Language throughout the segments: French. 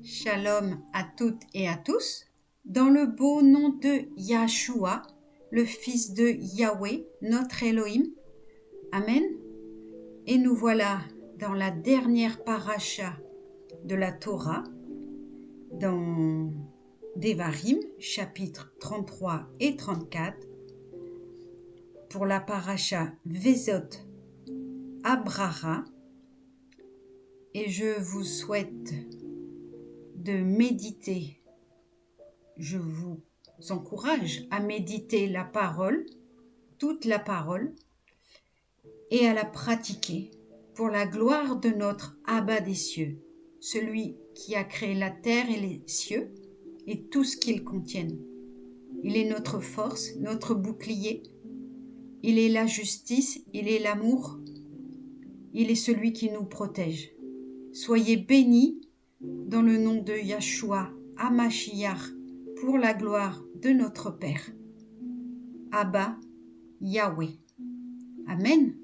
Shalom à toutes et à tous, dans le beau nom de Yahshua, le Fils de Yahweh, notre Elohim. Amen. Et nous voilà dans la dernière paracha de la Torah, dans Devarim, chapitres 33 et 34, pour la paracha Vezot Abraha. Et je vous souhaite de méditer. Je vous encourage à méditer la parole, toute la parole, et à la pratiquer pour la gloire de notre Abba des cieux, celui qui a créé la terre et les cieux et tout ce qu'ils contiennent. Il est notre force, notre bouclier. Il est la justice, il est l'amour. Il est celui qui nous protège. Soyez bénis dans le nom de Yahshua HaMashiach pour la gloire de notre Père. Abba Yahweh. Amen.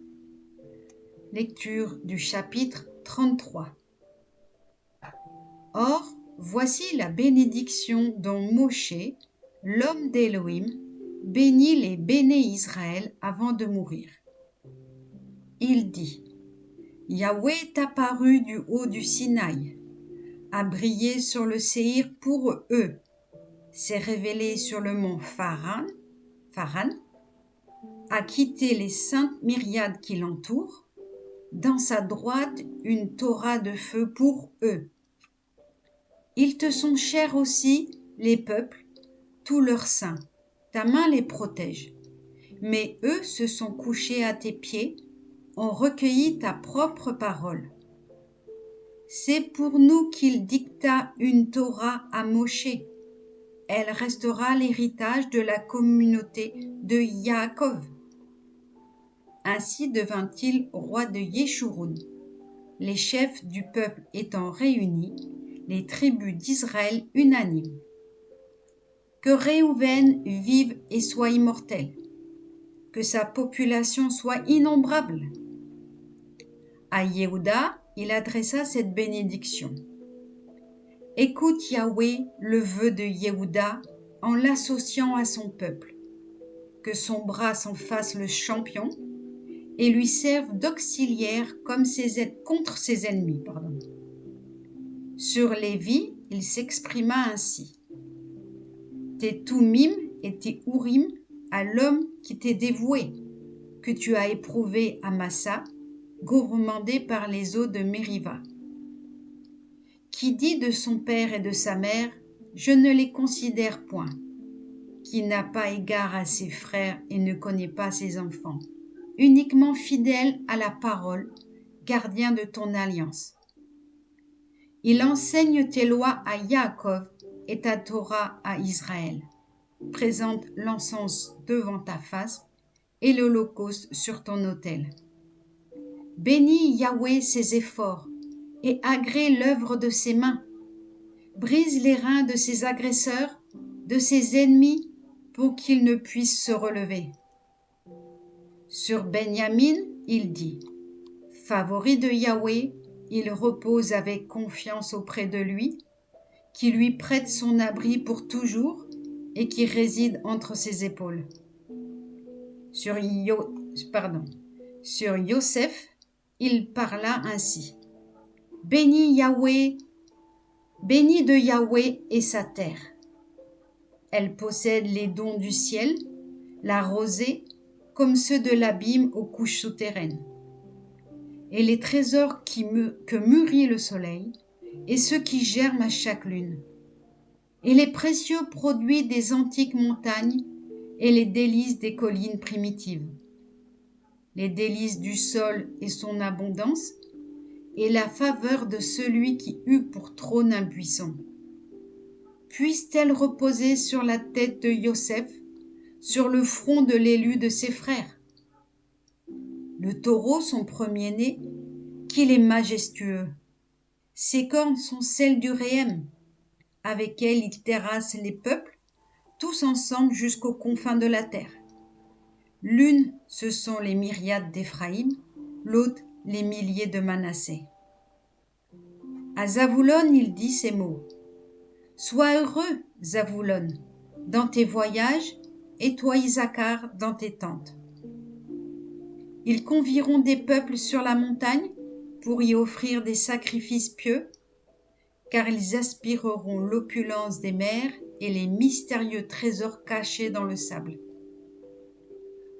Lecture du chapitre 33. Or, voici la bénédiction dont Moshe, l'homme d'Élohim, bénit les Béné Israël avant de mourir. Il dit: Yahweh est apparu du haut du Sinaï, a brillé sur le Séhir pour eux, s'est révélé sur le mont Pharan, a quitté les saintes myriades qui l'entourent, dans sa droite une Torah de feu pour eux. Ils te sont chers aussi, les peuples, tous leurs saints, ta main les protège. Mais eux se sont couchés à tes pieds, ont recueilli ta propre parole. C'est pour nous qu'il dicta une Torah à Moshe. Elle restera l'héritage de la communauté de Yaakov. Ainsi devint-il roi de Yeshurun. Les chefs du peuple étant réunis, les tribus d'Israël unanimes. Que Réhouven vive et soit immortel, que sa population soit innombrable. À Yehuda, il adressa cette bénédiction. Écoute Yahweh le vœu de Yehuda en l'associant à son peuple, que son bras s'en fasse le champion et lui serve d'auxiliaire contre ses ennemis. Sur Lévi, il s'exprima ainsi. Tes Toumim et tes Urim à l'homme qui t'est dévoué, que tu as éprouvé à Massa, gourmandé par les eaux de Mériva. Qui dit de son père et de sa mère, je ne les considère point, qui n'a pas égard à ses frères et ne connaît pas ses enfants, uniquement fidèle à la parole, gardien de ton alliance. Il enseigne tes lois à Yaakov et ta Torah à Israël. Présente l'encens devant ta face et l'holocauste sur ton autel. Bénis Yahweh ses efforts et agrée l'œuvre de ses mains. Brise les reins de ses agresseurs, de ses ennemis, pour qu'ils ne puissent se relever. Sur Benjamin, il dit, favori de Yahweh, il repose avec confiance auprès de lui, qui lui prête son abri pour toujours et qui réside entre ses épaules. Sur Yosef, il parla ainsi. Béni de Yahweh et sa terre. Elle possède les dons du ciel, la rosée, comme ceux de l'abîme aux couches souterraines. Et les trésors que mûrit le soleil, et ceux qui germent à chaque lune. Et les précieux produits des antiques montagnes, et les délices des collines primitives. Les délices du sol et son abondance, et la faveur de celui qui eut pour trône un buisson. Puisse-t-elle reposer sur la tête de Yosef, sur le front de l'élu de ses frères? Le taureau, son premier-né, qu'il est majestueux. Ses cornes sont celles du Réhem. Avec elles, il terrasse les peuples, tous ensemble jusqu'aux confins de la terre. L'une, ce sont les myriades d'Éphraïm, l'autre, les milliers de Manassé. À Zavoulon, il dit ces mots. Sois heureux, Zavoulon, dans tes voyages, et toi, Isaacar, dans tes tentes. Ils convieront des peuples sur la montagne pour y offrir des sacrifices pieux, car ils aspireront l'opulence des mers et les mystérieux trésors cachés dans le sable.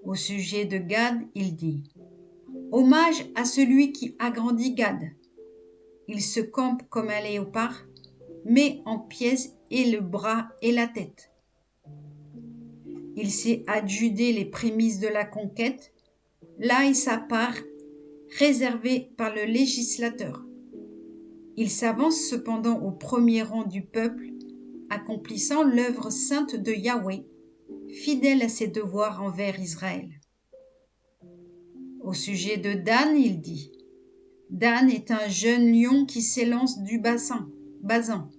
Au sujet de Gad, il dit Hommage à celui qui agrandit Gad. Il se campe comme un léopard, met en pièces et le bras et la tête. Il s'est adjudé les prémices de la conquête, là est sa part réservée par le législateur. Il s'avance cependant au premier rang du peuple, accomplissant l'œuvre sainte de Yahweh, fidèle à ses devoirs envers Israël. Au sujet de Dan, il dit Dan est un jeune lion qui s'élance du Basan.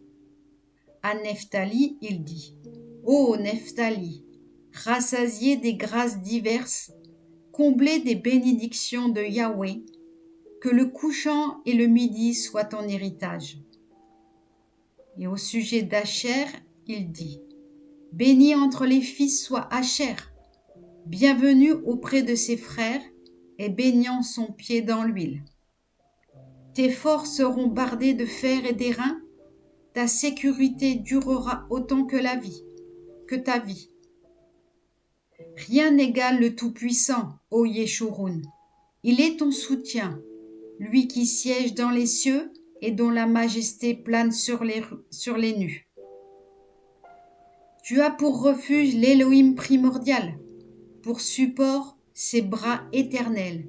À Nephtali, il dit Ô Nephtali, rassasié des grâces diverses, comblé des bénédictions de Yahweh, que le couchant et le midi soient ton héritage. Et au sujet d'Asher, il dit Béni entre les fils soit Asher, bienvenu auprès de ses frères et baignant son pied dans l'huile. Tes forces seront bardées de fer et d'airain, ta sécurité durera autant que ta vie. Rien n'égale le Tout-Puissant, ô Yeshurun. Il est ton soutien, lui qui siège dans les cieux et dont la majesté plane sur les nus. Tu as pour refuge l'Élohim primordial, pour support ses bras éternels.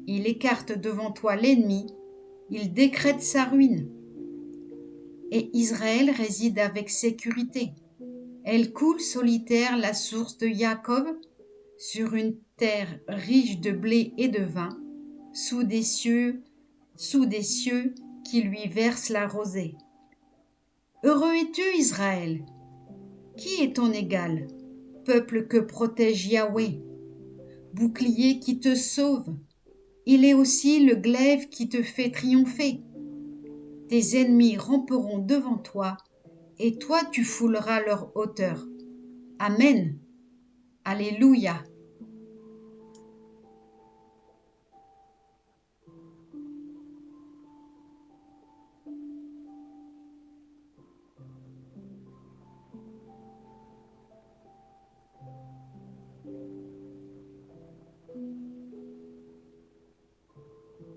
Il écarte devant toi l'ennemi, il décrète sa ruine. Et Israël réside avec sécurité. Elle coule solitaire la source de Jacob, sur une terre riche de blé et de vin, sous des cieux qui lui versent la rosée. Heureux es-tu, Israël! Qui est ton égal, peuple que protège Yahweh, bouclier qui te sauve? Il est aussi le glaive qui te fait triompher. Tes ennemis ramperont devant toi, et toi tu fouleras leur hauteur. Amen. Alléluia.